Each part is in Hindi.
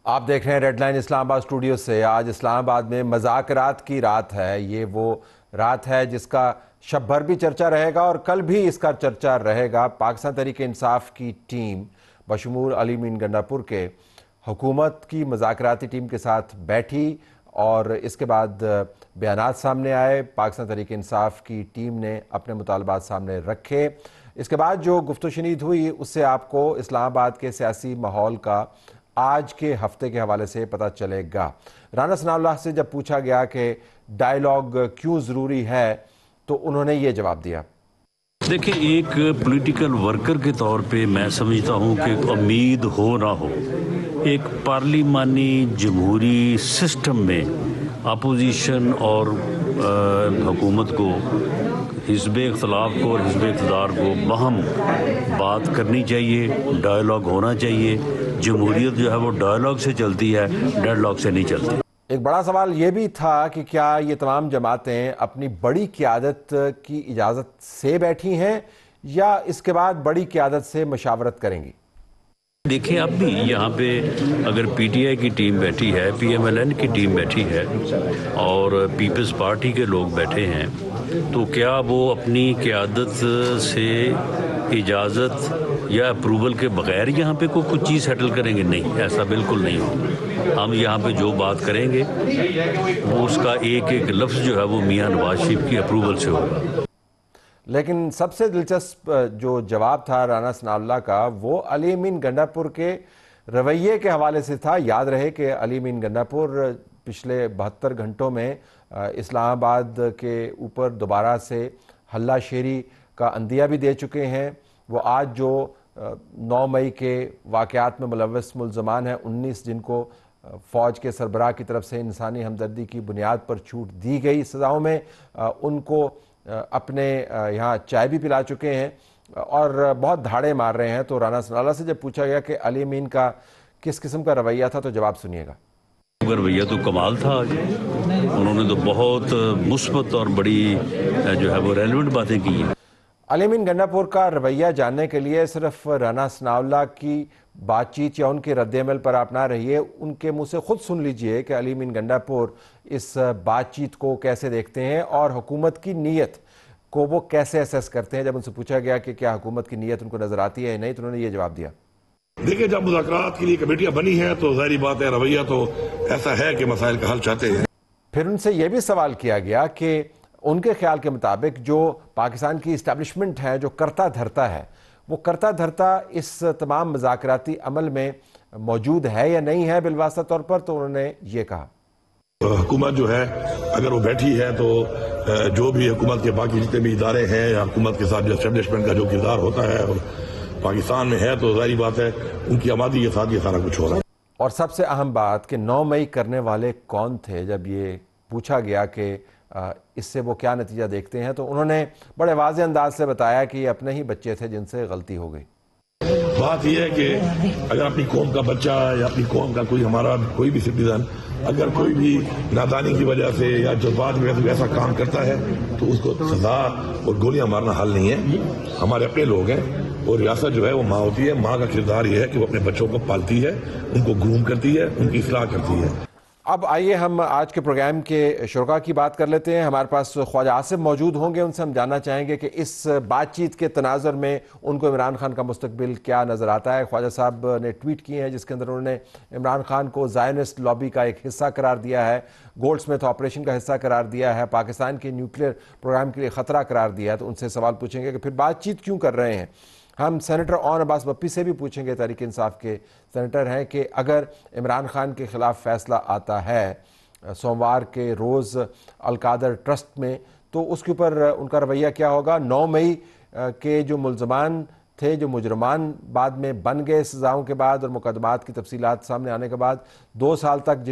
आप देख रहे हैं रेड लाइन इस्लामाबाद स्टूडियो से। आज इस्लामाबाद में मज़ाकरात की रात है। ये वो रात है जिसका शब भर भी चर्चा रहेगा और कल भी इसका चर्चा रहेगा। पाकिस्तान तहरीक इंसाफ की टीम बशमूल अली मीन गंडापुर के हुकूमत की मज़ाकराती टीम के साथ बैठी और इसके बाद बयानात सामने आए। पाकिस्तान तहरीक इंसाफ की टीम ने अपने मुतालबात सामने रखे। इसके बाद जो गुफ्तगू हुई उससे आपको इस्लामाबाद के सियासी माहौल का आज के हफ्ते के हवाले से पता चलेगा। राना सनाउल्लाह से जब पूछा गया कि डायलॉग क्यों ज़रूरी है तो उन्होंने ये जवाब दिया। देखिए, एक पॉलिटिकल वर्कर के तौर पे मैं समझता हूँ कि उम्मीद हो ना हो, एक पार्लिमानी जमहूरी सिस्टम में अपोजिशन और हुकूमत को, हिज़्ब इख्तिलाफ को और हिज़्ब इक़्तिदार को बाहम बात करनी चाहिए, डायलॉग होना चाहिए। जमहूरियत जो है वो डायलॉग से चलती है, डेडलॉग से नहीं चलती। एक बड़ा सवाल ये भी था कि क्या ये तमाम जमातें अपनी बड़ी क़यादत की इजाज़त से बैठी हैं या इसके बाद बड़ी क़यादत से मशावरत करेंगी। देखिए, अब भी यहाँ पे अगर पीटीआई की टीम बैठी है, पीएमएलएन की टीम बैठी है और पीपल्स पार्टी के लोग बैठे हैं, तो क्या वो अपनी क़यादत से इजाज़त या अप्रूवल के बगैर यहाँ पे कोई कुछ चीज़ सेटल करेंगे? नहीं, ऐसा बिल्कुल नहीं होगा। हम यहाँ पे जो बात करेंगे वो उसका एक एक लफ्ज़ जो है वो मियाँ नवाज शरीफ की अप्रूवल से होगा। लेकिन सबसे दिलचस्प जो जवाब था राना सनाउल्लाह का वो अली मीन गंडापुर के रवैये के हवाले से था। याद रहे कि अली मीन गंडापुर पिछले 72 घंटों में इस्लामाबाद के ऊपर दोबारा से हल्ला शेरी का अंदिया भी दे चुके हैं। वो आज जो 9 मई के वाक़यात में मुलव्वस मुल्ज़मान हैं, 19 जिनको फ़ौज के सरबराह की तरफ से इंसानी हमदर्दी की बुनियाद पर छूट दी गई सज़ाओं में, उनको अपने यहाँ चाय भी पिला चुके हैं और बहुत धाड़े मार रहे हैं। तो राना सनाउल्लाह से जब पूछा गया कि अली मीन का किस किस्म का रवैया था तो जवाब सुनिएगा। रवैया तो कमाल था आज, उन्होंने तो बहुत मुस्बत और बड़ी जो है वो रेलेवेंट बातें की हैं। अली मीन गंडापुर का रवैया जानने के लिए सिर्फ राना सनाउल्लाह की बातचीत या उनके रद्दअमल पर आप ना रहिए, उनके मुंह से खुद सुन लीजिए कि अली मीन गंडापुर इस बातचीत को कैसे देखते हैं और हुकूमत की नीयत को वो कैसे असेस करते हैं। जब उनसे पूछा गया कि क्या हुकूमत की नीयत उनको नजर आती है या नहीं तो उन्होंने ये जवाब दिया। देखिए, जब मुज़ाकरात के लिए कमेटियां बनी हैं तो ज़ाहिर बात है रवैया तो ऐसा है कि मसाइल का हल चाहते हैं। फिर उनसे यह भी सवाल किया गया कि उनके ख्याल के मुताबिक जो पाकिस्तान की इस्टेब्लिशमेंट है, जो करता धरता है, वो करता धरता इस तमाम मज़ाकराती अमल में मौजूद है या नहीं है बिलवास्ता तौर पर। तो उन्होंने ये कहा, हुकूमत जो है अगर वो बैठी है तो जो भी हुकूमत के बाकी जितने भी इदारे हैं या हुकूमत के साथ जो एस्टेब्लिशमेंट का जो किरदार होता है और पाकिस्तान में है, तो जाहिर बात है उनकी आबादी के साथ ये सारा कुछ हो रहा है। और सबसे अहम बात कि 9 मई करने वाले कौन थे। जब ये पूछा गया कि इससे वो क्या नतीजा देखते हैं तो उन्होंने बड़े वाज़ेह अंदाज से बताया कि ये अपने ही बच्चे थे जिनसे गलती हो गई। बात यह है कि अगर अपनी कौम का बच्चा या अपनी कौम का कोई हमारा कोई भी सिटीजन अगर कोई भी नादानी की वजह से या जज्बात की वजह से ऐसा काम करता है तो उसको सजा और गोलियां मारना हल नहीं है। हमारे अपने लोग हैं और रियासत जो है वो माँ होती है। माँ का किरदार ये है कि वो अपने बच्चों को पालती है, उनको ग्रूम करती है, उनकी इस्लाह करती है। अब आइए हम आज के प्रोग्राम के शुरा की बात कर लेते हैं। हमारे पास ख्वाजा आसिफ मौजूद होंगे, उनसे हम जानना चाहेंगे कि इस बातचीत के तनाज़ुर में उनको इमरान खान का मुस्तकबिल क्या नज़र आता है। ख्वाजा साहब ने ट्वीट किए हैं जिसके अंदर उन्होंने इमरान खान को ज़ायनिस्ट लॉबी का एक हिस्सा करार दिया है, गोल्डस्मिथ ऑपरेशन का हिस्सा करार दिया है, पाकिस्तान के न्यूक्लियर प्रोग्राम के लिए ख़तरा करार दिया है। तो उनसे सवाल पूछेंगे कि फिर बातचीत क्यों कर रहे हैं। हम सेनेटर ऑन अब्बास बप्पी से भी पूछेंगे, तहरीक इंसाफ के सेनेटर हैं, कि अगर इमरान खान के ख़िलाफ़ फ़ैसला आता है सोमवार के रोज़ अलकादर ट्रस्ट में तो उसके ऊपर उनका रवैया क्या होगा। 9 मई के जो मुल्ज़मान थे, जो मुजरमान बाद में बन गए सज़ाओं के बाद और मुकदमात की तफसीलात सामने आने के बाद, 2 साल तक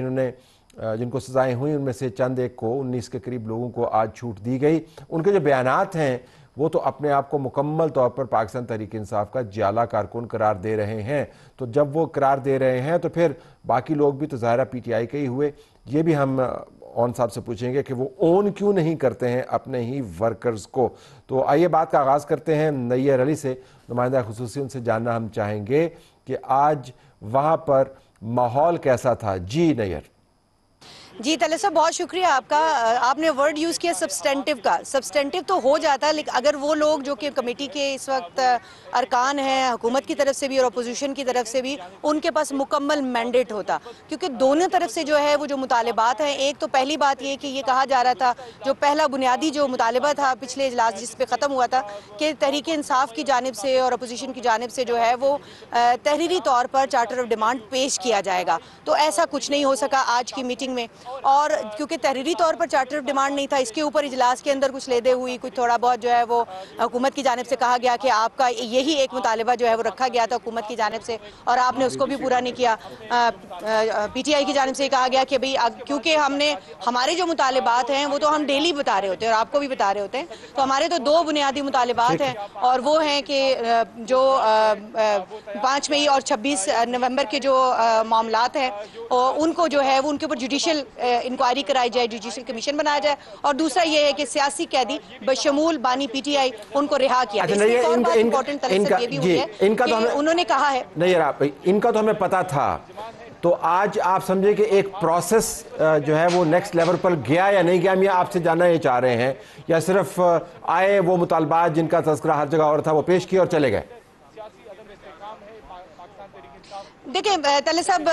जिनको सज़ाएँ हुई उनमें से चंद एक को, 19 के करीब लोगों को आज छूट दी गई। उनके जो बयानात हैं वो तो अपने आप को मुकम्मल तौर पर पाकिस्तान तहरीक इंसाफ का जियाला कारकुन करार दे रहे हैं। तो जब वो करार दे रहे हैं तो फिर बाकी लोग भी तो ज़ाहिर पीटीआई के ही हुए। ये भी हम ऑन साहब से पूछेंगे कि वो ओन क्यों नहीं करते हैं अपने ही वर्कर्स को। तो आइए बात का आगाज़ करते हैं नैयर अली से, नुमाइंदा खुसूसी। उनसे जानना हम चाहेंगे कि आज वहाँ पर माहौल कैसा था? जी नैयर। जी तले साहब, बहुत शुक्रिया आपका। आपने वर्ड यूज़ किया सब्सटेंटिव का। सब्सटेंटिव तो हो जाता, लेकिन अगर वो लोग जो कि कमेटी के इस वक्त अरकान हैं, हुकूमत की तरफ से भी और अपोजिशन की तरफ से भी, उनके पास मुकम्मल मैंडेट होता, क्योंकि दोनों तरफ से जो है वो जो मुतालिबात हैं, एक तो पहली बात ये कि ये कहा जा रहा था, जो पहला बुनियादी जो मुतालिबा था पिछले इजलास जिस पे ख़त्म हुआ था, कि तहरीक इंसाफ की जानिब से और अपोजिशन की जानिब से जो है वो तहरीरी तौर पर चार्टर ऑफ डिमांड पेश किया जाएगा। तो ऐसा कुछ नहीं हो सका आज की मीटिंग में, और क्योंकि तहरीरी तौर पर चार्टर ऑफ डिमांड नहीं था, इसके ऊपर इजलास के अंदर कुछ लेदे हुई, कुछ थोड़ा बहुत जो है वो हुकूमत की जानिब से कहा गया कि आपका यही एक मुतालिबा जो है वो रखा गया था हुकूमत की जानिब से और आपने उसको भी पूरा नहीं किया। PTI की जानिब से कहा गया कि भाई क्योंकि हमने हमारे जो मुतालिबात हैं वो तो हम डेली बता रहे होते हैं और आपको भी बता रहे होते हैं, तो हमारे तो दो बुनियादी मुतालिबात हैं, और वो हैं कि जो 5 मई और 26 नवंबर के जो मामलात हैं उनको जो है वो उनके ऊपर जुडिशल इंक्वायरी कराई जाए, जुडिशल कमीशन बनाया जाए, और दूसरा ये है कि सियासी कैदी बशमूल बानी PTI उनको रिहा किया जाए। इसमें एक और बात इंपॉर्टेंट तरह से ये भी हुई है कि उन्होंने कहा है, नहीं यार, इनका तो हमें पता था, तो आज आप समझे कि एक प्रोसेस जो है वो नेक्स्ट लेवल पर गया या नहीं गया, हम ये आपसे जानना ये चाह रहे हैं, या सिर्फ आए वो मुतालबात जिनका तज़किरा हर जगह और था वो पेश किए और चले गए? देखिए तले साहब,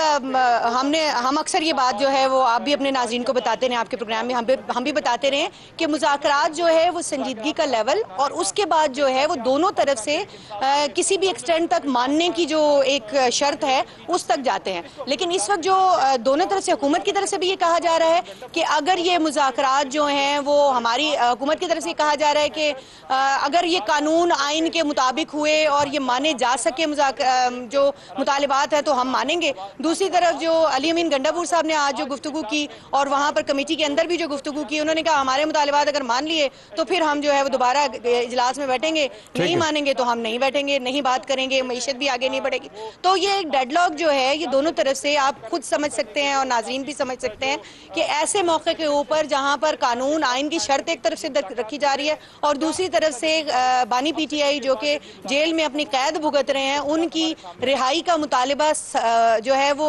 हम अक्सर ये बात जो है वो आप भी अपने नाज़रीन को बताते रहे, आपके प्रोग्राम में हम भी बताते रहे कि मुज़ाकरात जो है वो संजीदगी का लेवल और उसके बाद जो है वो दोनों तरफ से किसी भी एक्सटेंड तक मानने की जो एक शर्त है उस तक जाते हैं। लेकिन इस वक्त जो दोनों तरफ से, हुकूमत की तरफ से भी ये कहा जा रहा है कि अगर ये मुज़ाकरात जो हैं वो हमारी हुकूमत की तरफ से कहा जा रहा है कि अगर ये कानून आइन के मुताबिक हुए और ये माने जा सके जो मुतालिबात है तो हम मानेंगे। दूसरी तरफ जो अली अमीन गंडापुर साहब ने आज जो गुफ्तगू की और वहाँ पर कमेटी के अंदर भी जो गुफ्तगू की, उन्होंने कहा हमारे मुतालिबात अगर मान लिए तो फिर हम जो है वो दोबारा इजलास में बैठेंगे, नहीं मानेंगे तो हम नहीं बैठेंगे, नहीं बात करेंगे, मईशत भी आगे नहीं बढ़ेगी। तो ये एक डेडलॉक जो है ये दोनों तरफ से आप खुद समझ सकते हैं और नाजरीन भी समझ सकते हैं कि ऐसे मौके के ऊपर जहाँ पर कानून आइन की शर्त एक तरफ से रखी जा रही है और दूसरी तरफ से बानी PTI जो कि जेल में अपनी कैद भुगत रहे हैं, उनकी रिहाई का मुतालिबा जो है वो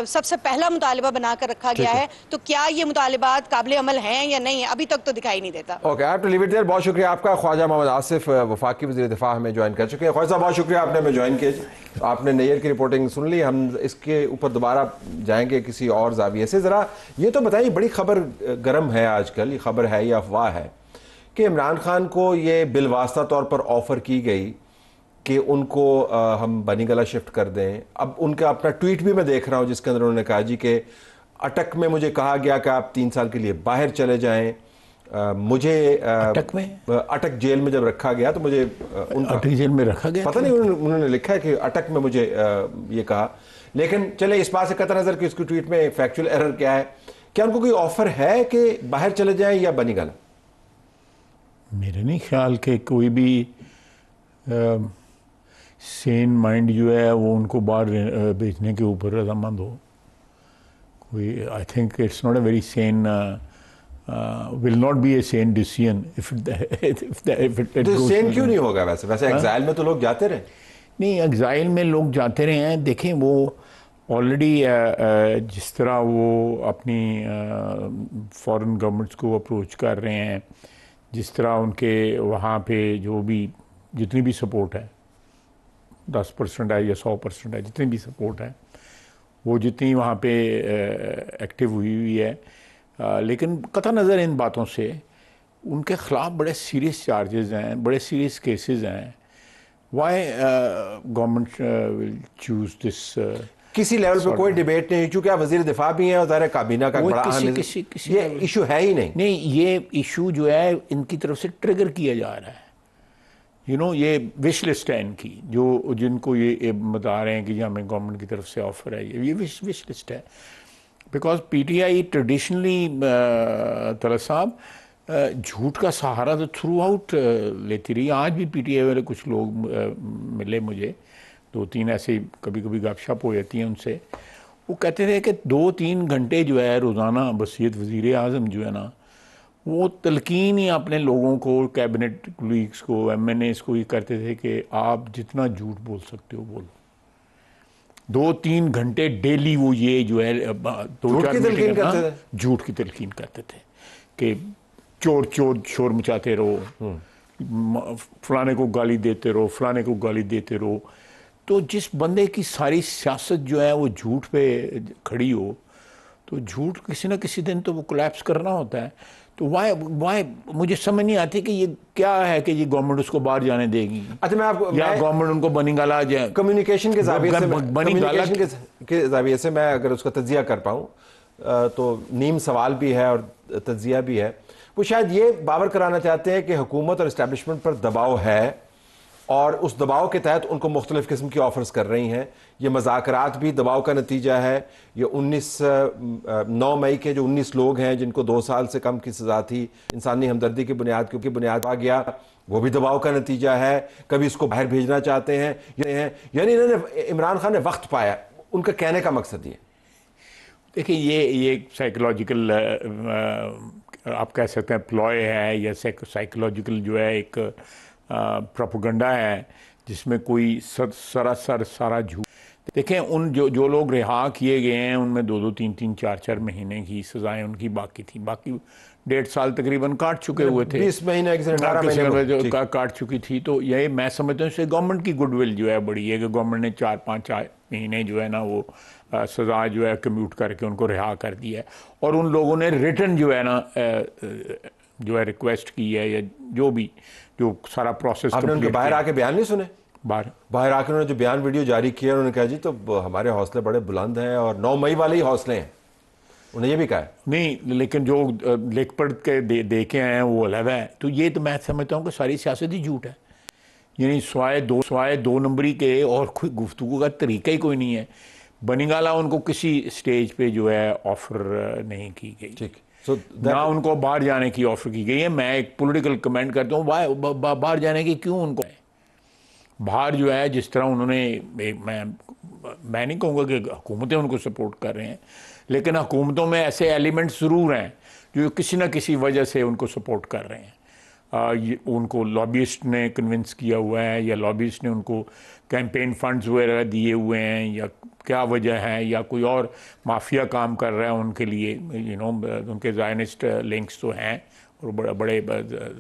सबसे पहला मुतालिबा बनाकर रखा गया है। तो क्या ये मुतालिबात काबिल अमल हैं या नहीं, अभी तक तो दिखाई नहीं देता। Okay, I have to leave it there. बहुत शुक्रिया आपका। ख्वाजा मोहम्मद आसिफ वफाकी वज़ीर दिफा हमें ज्वाइन कर चुके हैं। ख्वाजा साहब बहुत शुक्रिया, आपने हमें ज्वाइन किया। आपने नैयर की रिपोर्टिंग सुन ली, हम इसके ऊपर दोबारा जाएंगे किसी और जाविये से। ज़रा ये तो बताइए, बड़ी खबर गर्म है आजकल, ये खबर है या अफवाह है कि इमरान खान को ये बिलवास्ता तौर पर ऑफ़र की गई कि उनको हम बनीगला शिफ्ट कर दें। अब उनका अपना ट्वीट भी मैं देख रहा हूँ जिसके अंदर उन्होंने कहा जी कि अटक में मुझे कहा गया कि आप 3 साल के लिए बाहर चले जाएं। मुझे अटक जेल में जब रखा गया तो मुझे उनका अटक जेल में रखा गया, पता नहीं, उन्होंने लिखा है कि अटक में मुझे ये कहा। लेकिन चले इस बात से कतई नज़र कि उसकी ट्वीट में फैक्चुअल एरर क्या है, क्या उनको कोई ऑफर है कि बाहर चले जाएं या बनीगला? मेरे नहीं ख्याल के कोई भी सेन माइंड जो है वो उनको बाहर भेजने के ऊपर रजामंद हो। कोई, I think it's not a very sane, will not be A Sen decision if it तो सेन क्यों नहीं होगा? वैसे एग्जाइल में तो लोग जाते रहे। नहीं, एग्जाइल में लोग जाते रहे हैं। देखें, वो ऑलरेडी जिस तरह वो अपनी फॉरेन गवर्नमेंट्स को अप्रोच कर रहे हैं, जिस तरह उनके वहाँ पे जो भी जितनी भी सपोर्ट है, 10% है या 100% है, जितनी भी सपोर्ट है वो जितनी वहाँ पे एक्टिव हुई है, लेकिन कतई नज़र इन बातों से उनके ख़िलाफ़ बड़े सीरियस चार्जेस हैं, बड़े सीरियस केसेस हैं। Why government will choose this? किसी लेवल पे कोई डिबेट नहीं, चूँकि आप वज़ीर दिफा भी हैं और ज़ाहिर काबीना का बड़ा अहम ये इशू है ही नहीं। नहीं, ये इशू जो है इनकी तरफ से ट्रिगर किया जा रहा है। ये विश लिस्ट है इनकी, जो जिनको ये बता रहे हैं कि हमें गवर्नमेंट की तरफ से ऑफर है, ये विश लिस्ट है। बिकॉज PTI ट्रेडिशनली तलत साहब झूठ का सहारा तो थ्रू आउट लेती रही। आज भी PTI वाले कुछ लोग मिले मुझे, 2-3 ऐसे कभी कभी गपशप हो जाती है उनसे। वो कहते थे कि 2-3 घंटे जो है रोज़ाना बसीयत वज़ीर आज़म जो है ना, वो तलकीन ही अपने लोगों को, कैबिनेट कुलीग्स को, MNAs को ये करते थे कि आप जितना झूठ बोल सकते हो बोलो। 2-3 घंटे डेली वो ये जो है 2-4 झूठ की तलकीन करते थे कि चोर चोर शोर मचाते रहो, फलाने को गाली देते रहो, फलाने को गाली देते रहो। तो जिस बंदे की सारी सियासत जो है वो झूठ पे खड़ी हो, तो झूठ किसी ना किसी दिन तो वो कोलैप्स करना होता है। तो वाई मुझे समझ नहीं आती कि ये क्या है कि ये गवर्नमेंट उसको बाहर जाने देगी। अच्छा, मैं आपको या गवर्नमेंट उनको बनीगाला कम्युनिकेशन के ज़ाविये से मैं अगर उसका तज्जिया कर पाऊँ तो नीम सवाल भी है और तज्जिया भी है। वो शायद ये बावर कराना चाहते हैं कि हुकूमत और इस्टेब्लिशमेंट पर दबाव है और उस दबाव के तहत उनको मुख्तलिफ किस्म की ऑफर्स कर रही हैं। ये मज़ाकरात भी दबाव का नतीजा है। ये 9 मई के जो 19 लोग हैं जिनको 2 साल से कम की सज़ा थी इंसानी हमदर्दी की बुनियाद क्योंकि बुनियाद आ गया, वो भी दबाव का नतीजा है। कभी इसको बाहर भेजना चाहते हैं, यानी इन्होंने इमरान खान ने वक्त पाया। उनका कहने का मकसद ये देखिए, ये साइकोलॉजिकल आप कह सकते हैं प्लॉय है या साइकोलॉजिकल जो है एक प्रोपेगेंडा है जिसमें कोई सरासर सारा झूठ। देखें, उन जो लोग रिहा किए गए हैं उनमें 2-2, 3-3, 4-4 महीने की सजाएं उनकी बाकी थी। बाकी 1.5 साल तकरीबन काट चुके हुए थे, 20 महीने 18 महीने काट चुकी थी। तो यही मैं समझता हूँ इससे गवर्नमेंट की गुडविल जो है बड़ी है कि गवर्नमेंट ने 4-5 महीने जो है ना वो सजा जो है कम्यूट करके उनको रिहा कर दिया है। और उन लोगों ने रिटर्न जो है ना जो है रिक्वेस्ट की है या जो सारा प्रोसेस। आपने उनके बाहर आके बयान नहीं सुने? बाहर आकर उन्होंने जो बयान वीडियो जारी किया उन्होंने कहा जी तो हमारे हौसले बड़े बुलंद हैं और 9 मई वाले ही हौसले हैं, उन्हें ये भी कहा है। नहीं, लेकिन जो लिख पढ़ के देखे आए हैं वो अलग है। तो ये तो मैं समझता हूँ कि सारी सियासत ही झूठ है। यानी स्वाय दो नंबरी के और कोई गुफ्तगू का तरीका ही कोई नहीं है। बनीगाला उनको किसी स्टेज पे जो है ऑफर नहीं की गई, ठीक, ना उनको बाहर जाने की ऑफर की गई है। मैं एक पॉलिटिकल कमेंट करता हूँ, बाहर जाने की क्यों उनको बाहर जो है जिस तरह उन्होंने मैं नहीं कहूँगा कि हुकूमतें उनको सपोर्ट कर रहे हैं, लेकिन हुकूमतों में ऐसे एलिमेंट्स ज़रूर हैं जो किसी न किसी वजह से उनको सपोर्ट कर रहे हैं। उनको लॉबिस्ट ने कन्विंस किया हुआ है या लॉबिस्ट ने उनको कैंपेन फंड्स वगैरह दिए हुए हैं या क्या वजह है या कोई और माफिया काम कर रहा है उनके लिए। उनके ज़ायनिस्ट लिंक्स तो हैं और बड़े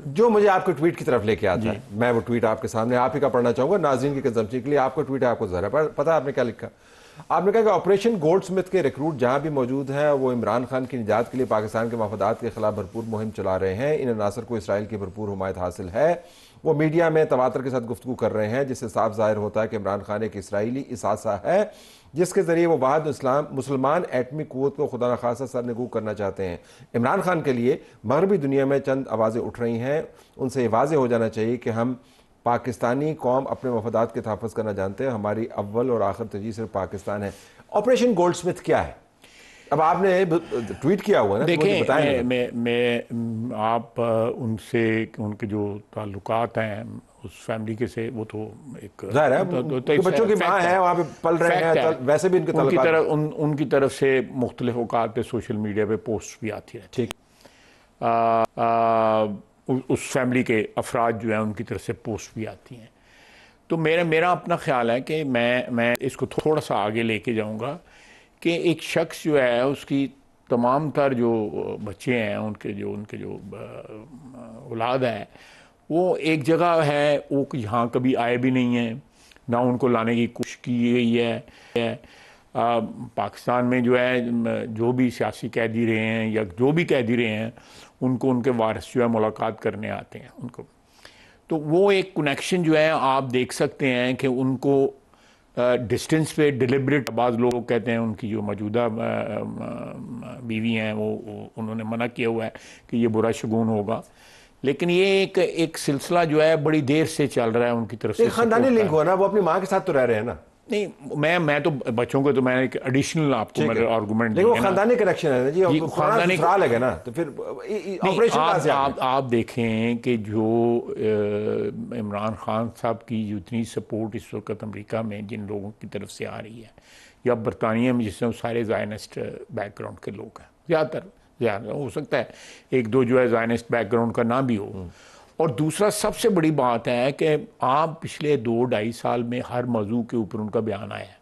जो मुझे आपके ट्वीट की तरफ लेके आता है, मैं वो ट्वीट आपके सामने आप ही का पढ़ना चाहूँगा नाज़रीन की कंजम्पशन के लिए। आपका ट्वीट है, आपको ज़रा पता है आपने क्या लिखा? आपने कहा कि ऑपरेशन गोल्डस्मिथ के रिक्रूट जहां भी मौजूद हैं वो इमरान खान की निजात के लिए पाकिस्तान के मफादात के खिलाफ भरपूर मुहिम चला रहे हैं। इन अनासर को इसराइल की भरपूर हुमायत हासिल है। वो मीडिया में तवातर के साथ गुफ्तगू कर रहे हैं जिससे साफ जाहिर होता है कि इमरान खान एक इसराइली इसासा है जिसके जरिए वो वाहिद मुसलमान एटमी कुव्वत को खुदा न खासा सरनगू करना चाहते हैं। इमरान खान के लिए मगरबी दुनिया में चंद आवाज़ें उठ रही हैं, उनसे ये वाज़ेह हो जाना चाहिए कि हम पाकिस्तानी कौम अपने मफादात के तहफ़्फ़ुज़ करना जानते हैं। हमारी अव्वल और आखिर तरजीह सिर्फ पाकिस्तान है। ऑपरेशन गोल्डस्मिथ क्या है? अब आपने ट्वीट किया हुआ है ना, देखिए मैं आप उनसे उनके जो ताल्लुकात हैं उस फैमिली के से वो तो एक जाहिर है बच्चों की माँ है, वहाँ पे पल रहे हैं, तो वैसे भी उनकी तरफ से मुख्तलिफ औकात पे सोशल मीडिया पे पोस्ट भी आती है। ठीक, उस फैमिली के अफराद जो हैं उनकी तरफ से पोस्ट भी आती हैं। तो मेरा अपना ख्याल है कि मैं इसको थोड़ा सा आगे लेके जाऊंगा कि एक शख्स जो है उसकी तमाम तर जो बच्चे हैं उनके जो औलाद है वो एक जगह है, वो यहाँ कभी आए भी नहीं हैं, ना उनको लाने की कोशिश की गई है। पाकिस्तान में जो है जो भी सियासी कैदी रहे हैं या जो भी कैदी रहे हैं उनको उनके वारिस जो है मुलाकात करने आते हैं उनको। तो वो एक कनेक्शन जो है आप देख सकते हैं कि उनको डिस्टेंस पे डिलिबरेट, बाज़ लोग कहते हैं उनकी जो मौजूदा बीवी हैं वो उन्होंने मना किया हुआ है कि ये बुरा शगुन होगा, लेकिन ये एक सिलसिला जो है बड़ी देर से चल रहा है उनकी तरफ से। खानदानी लिंक हुआ ना, वो अपनी माँ के साथ तो रह रहे हैं ना। नहीं, मैं तो बच्चों को तो मैंने एक एडिशनल आपको मेरे आर्गुमेंट देखो, खानदानी कनेक्शन है ना जी, खानदानी ससुराल है ना, तो फिर ऑपरेशन कहां से आप देखें कि जो इमरान खान साहब की जितनी सपोर्ट इस वक्त अमेरिका में जिन लोगों की तरफ से आ रही है या बरतानिया में जिसमें सारे ज़ायनिस्ट बैकग्राउंड के लोग हैं, ज़्यादा हो सकता है एक दो जो है ज़ायनिस्ट बैकग्राउंड का ना भी हो। और दूसरा सबसे बड़ी बात है कि आप पिछले 2-2.5 साल में हर मौजू के ऊपर उनका बयान आया है,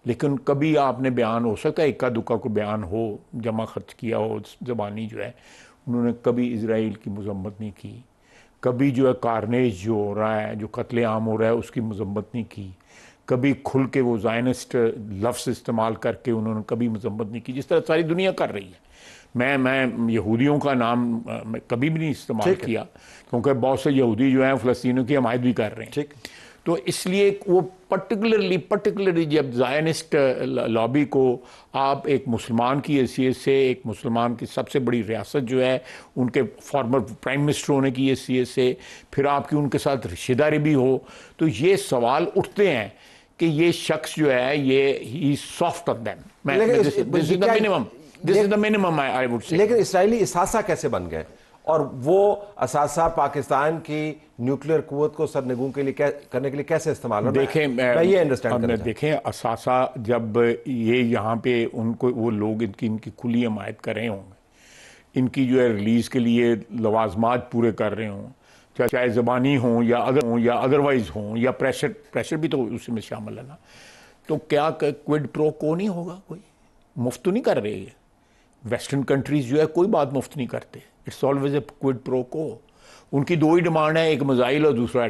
लेकिन कभी आपने बयान हो सकता है इक्का दुक्का को बयान हो, जमा खर्च किया हो ज़बानी जो है, उन्होंने कभी इजराइल की मजम्मत नहीं की, कभी जो है कारनेज जो हो रहा है, जो कत्ले आम हो रहा है उसकी मजम्मत नहीं की, कभी खुल के वो ज़ायनिस्ट लफ्ज़ इस्तेमाल करके उन्होंने कभी मजम्मत नहीं की, जिस तरह सारी दुनिया कर रही है। मैं यहूदियों का नाम कभी भी नहीं इस्तेमाल किया, क्योंकि बहुत से यहूदी जो हैं फ़लस्तीनियों की हमायत भी कर रहे हैं। ठीक, तो इसलिए वो पर्टिकुलरली जब ज़ायनिस्ट लॉबी को आप एक मुसलमान की हैसियत से, एक मुसलमान की सबसे बड़ी रियासत जो है उनके फॉर्मर प्राइम मिनिस्टर होने की हैसियत से, फिर आपकी उनके साथ रिश्तेदारी भी हो, तो ये सवाल उठते हैं कि ये शख्स जो है ये he soft on them, this is the minimum I would say. लेकिन इसराइली असासा कैसे बन गए, और वो असासा पाकिस्तान की न्यूक्लियर कुव्वत को सरनगू के लिए करने के लिए कैसे इस्तेमाल हो? देखें, मैं ये अंडरस्टैंड करना देखें, असासा जब ये यहाँ पे उनको वो लोग इनकी खुली हमायत कर रहे होंगे, इनकी जो है रिलीज़ के लिए लवाजमात पूरे कर रहे हों, चाहे ज़बानी हों या अदरवाइज़ हों, या प्रेशर भी तो उसी में शामिल है ना, तो क्या क्विड प्रो को नहीं होगा? कोई मुफ्त तो नहीं कर रहे है। वेस्टर्न कंट्रीज़ जो है कोई बात मुफ्त नहीं करते, it's always a quid pro को। उनकी दो ही डिमांड है, एक मिसाइल और दूसरा,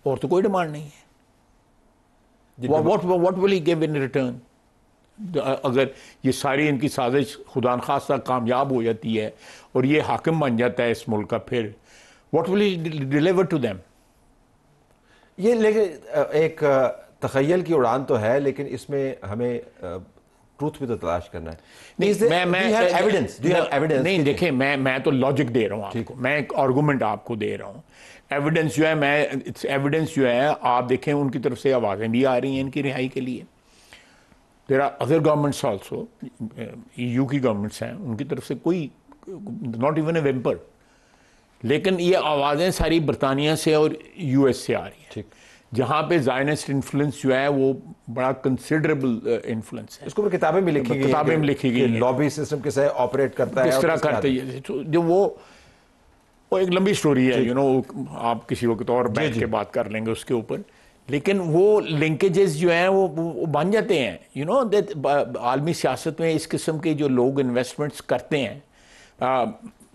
और तो कोई डिमांड नहीं है। What will he give in return? अगर ये सारी इनकी साजिश खुदा न खास्ता कामयाब हो जाती है और ये हाकिम बन जाता है इस मुल्क का, फिर what will he deliver to them? ये लेकिन एक तखय्युल की उड़ान तो है, लेकिन इसमें हमें ट्रूथ भी तो तलाश करना है। नहीं, देखें, मैं तो लॉजिक दे रहा हूँ आपको, मैं एक आर्गूमेंट आपको दे रहा हूँ। एविडेंस जो है, एविडेंस जो है, आप देखें उनकी तरफ से आवाज़ें भी आ रही हैं इनकी रिहाई के लिए। There are other governments also, EU की गवर्नमेंट्स हैं, उनकी तरफ से कोई नॉट इवन ए वेम्पर, लेकिन ये आवाज़ें सारी बरतानिया से और US से आ रही हैं। ठीक, जहाँ पे ज़ायनिस्ट इन्फ्लुएंस जो है वो बड़ा कंसिडरेबल इन्फ्लुएंस है। इसको पर किताबें भी लिखी गई, लॉबी सिस्टम कैसे ऑपरेट करता है, किस तरह करते हैं, जो वो एक लंबी स्टोरी है, आप किसी वक्त और बैठ के बात कर लेंगे उसके ऊपर। लेकिन वो लिंकेजेस जो हैं वो बन जाते हैं। आलमी सियासत में इस किस्म के जो लोग इन्वेस्टमेंट्स करते हैं,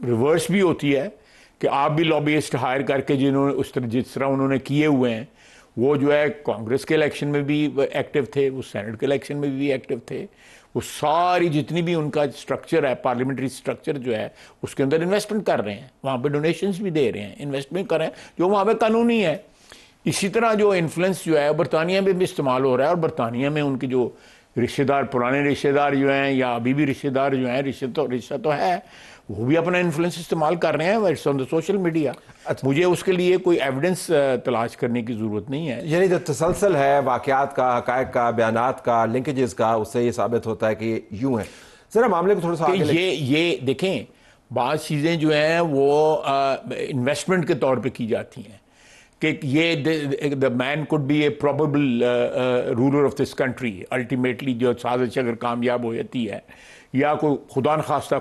रिवर्स भी होती है कि आप भी लॉबिस्ट हायर करके जिस तरह उन्होंने किए हुए हैं, वो जो है कांग्रेस के इलेक्शन में भी एक्टिव थे, वो सेनेट के इलेक्शन में भी एक्टिव थे, वो सारी जितनी भी उनका स्ट्रक्चर है, पार्लियामेंट्री स्ट्रक्चर जो है, उसके अंदर इन्वेस्टमेंट कर रहे हैं, वहाँ पे डोनेशंस भी दे रहे हैं, इन्वेस्टमेंट कर रहे हैं, जो वहाँ पे कानूनी है। इसी तरह जो इन्फ्लुएंस जो है बरतानिया में भी इस्तेमाल हो रहा है, और बरतानिया में उनके जो रिश्तेदार, पुराने रिश्तेदार जो हैं या अभी भी रिश्तेदार जो हैं, रिश्ता तो है, वो भी अपना इन्फ्लुएंस इस्तेमाल कर रहे हैं it's on the social media. मुझे उसके लिए कोई एविडेंस तलाश करने की ज़रूरत नहीं है। यानी जो तसलसल है वाक़यात का, हक़ाइक़ का, बयानात का, लिंकेजेस का, उससे ये साबित होता है कि यूँ है। ज़रा मामले को थोड़ा सा आगे ये देखें, बाज़ चीज़ें जो हैं वो इन्वेस्टमेंट के तौर पर की जाती हैं कि ये the man could be A probable ruler of this country. Ultimately जो साजिश अगर कामयाब हो जाती है, या कोई खुदा न खास्ता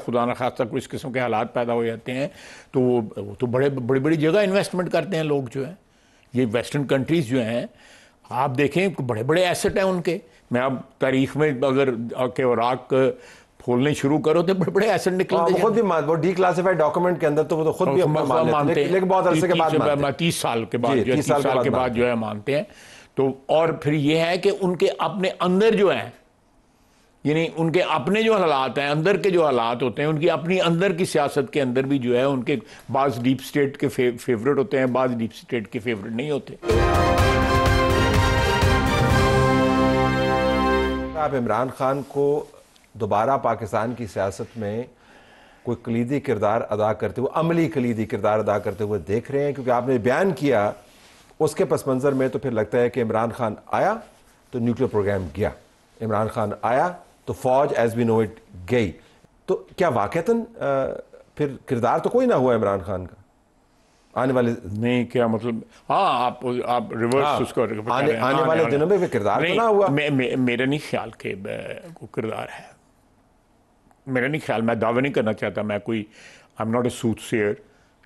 कोई इस किस्म के हालात पैदा हो जाते हैं, तो वो तो बड़ी जगह इन्वेस्टमेंट करते हैं लोग जो हैं। ये वेस्टर्न कंट्रीज़ जो हैं, आप देखें बड़े बड़े एसेट हैं उनके। मैं अब तारीख में अगर इराक खोलने शुरू करो तो बड़े बड़े एसेट निकलते खुद भी वो डीक्लासिफाइड डॉक्यूमेंट के अंदर तो वो तो खुद भी मानते हैं, लेकिन बहुत अरसे के बाद 30 साल के बाद जो है मानते हैं। तो और फिर ये है कि उनके अपने अंदर जो है, यानी उनके अपने जो हालात हैं, अंदर के जो हालात होते हैं, उनकी अपनी अंदर की सियासत के अंदर भी जो है उनके बाज़ डीप स्टेट के फेवरेट होते हैं, बाज़ डीप स्टेट के फेवरेट नहीं होते। आप इमरान खान को दोबारा पाकिस्तान की सियासत में कोई कलीदी किरदार अदा करते हुए, अमली कलीदी किरदार अदा करते हुए देख रहे हैं? क्योंकि आपने बयान किया उसके पस मंज़र में तो फिर लगता है कि इमरान खान आया तो न्यूक्लियर प्रोग्राम गया, इमरान खान आया तो फौज एज वी नो इट गई। तो क्या वाकईतन फिर किरदार तो कोई ना हुआ इमरान खान का आने वाले? नहीं, क्या मतलब? हाँ, आप रिवर्स उसको आने वाले दिनों में किरदार तो ना हुआ? मेरा नहीं ख्याल के किरदार है, मेरा नहीं ख्याल। मैं दावा नहीं करना चाहता, मैं कोई आई एम नॉट ए सूटसेयर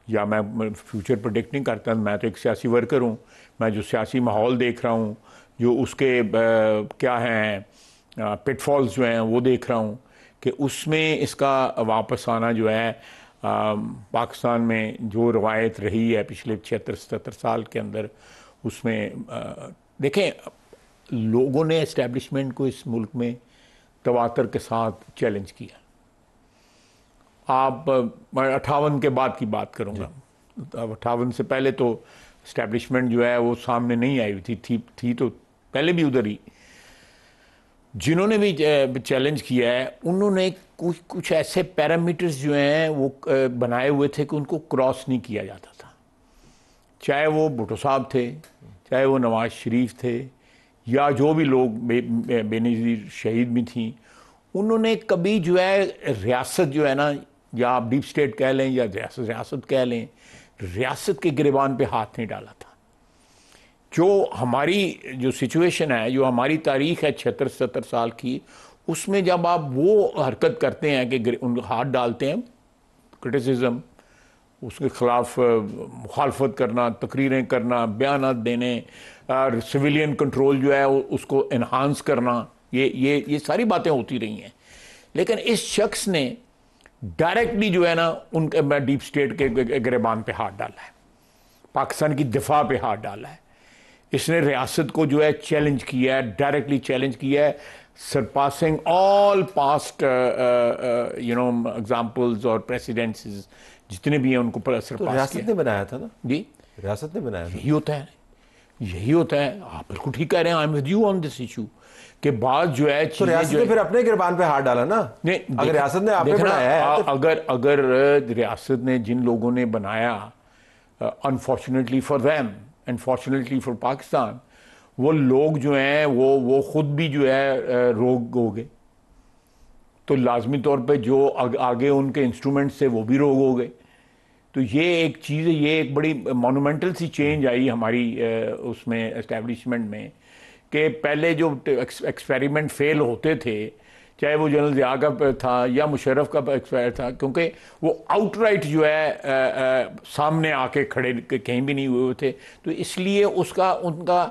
या मैं फ्यूचर प्रेडिक्ट नहीं करता। मैं तो एक सियासी वर्कर हूँ। मैं जो सियासी माहौल देख रहा हूँ, जो उसके क्या हैं पिटफॉल्स जो हैं वो देख रहा हूँ कि उसमें इसका वापस आना जो है पाकिस्तान में जो रवायत रही है पिछले 76-77 साल के अंदर, उसमें देखें लोगों ने एस्टेब्लिशमेंट को इस मुल्क में तवातर के साथ चैलेंज किया। आप 58 के बाद की बात करूँगा, 58 से पहले तो इस्टेब्लिशमेंट जो है वो सामने नहीं आई हुई थी तो पहले भी उधर ही। जिन्होंने भी चैलेंज किया है उन्होंने कुछ ऐसे पैरामीटर्स जो हैं वो बनाए हुए थे कि उनको क्रॉस नहीं किया जाता था, चाहे वो भुट्टो साहब थे, चाहे वो नवाज शरीफ थे, या जो भी लोग बेनज़ीर शहीद भी थी। उन्होंने कभी जो है रियासत जो है ना, या आप डीप स्टेट कह लें या रियासत कह लें, रियासत के गिरबान पे हाथ नहीं डाला था। जो हमारी जो सिचुएशन है, जो हमारी तारीख है 76-77 साल की, उसमें जब आप वो हरकत करते हैं कि उन हाथ डालते हैं, क्रिटिसिज्म, उसके ख़िलाफ़ मुखालफत करना, तकरीरें करना, बयानात देने, सिविलियन कंट्रोल जो है उसको इन्हांस करना, ये सारी बातें होती रही हैं। लेकिन इस शख्स ने डायरेक्टली जो है ना उनके डीप स्टेट के गिरबान पे हाथ डाला है, पाकिस्तान की दिफा पे हाथ डाला है। इसने रियासत को जो है चैलेंज किया है, डायरेक्टली चैलेंज किया है, सरपासिंग ऑल पास्ट एग्जाम्पल्स और प्रेसिडेंसीज जितने भी हैं उनको सरपास रियासत ने बनाया था ना जी, रियासत ने बनाया था। यही होता है। आप बिल्कुल ठीक कह रहे हैं, I am with you on this issue के बाद जो है तो रियासत ने फिर अपने गिरबान पे हाथ डाला ना। नहीं, अगर रियासत ने आप पे बनाया है तो अगर रियासत ने जिन लोगों ने बनाया, unfortunately for them and fortunately for Pakistan, वो लोग जो हैं वो खुद भी जो है रोग हो गए, तो लाजमी तौर पे जो आगे उनके इंस्ट्रूमेंट्स थे वो भी रोग हो गए। तो ये एक चीज़ है, ये एक बड़ी मोनूमेंटल सी चेंज आई हमारी उसमें एस्टेब्लिशमेंट में, कि पहले जो एक्सपेरिमेंट फेल होते थे, चाहे वो जनरल ज़िया का था या मुशर्रफ का एक्सपेरिमेंट था, क्योंकि वो आउटराइट जो है सामने आके खड़े कहीं भी नहीं हुए थे, तो इसलिए उनका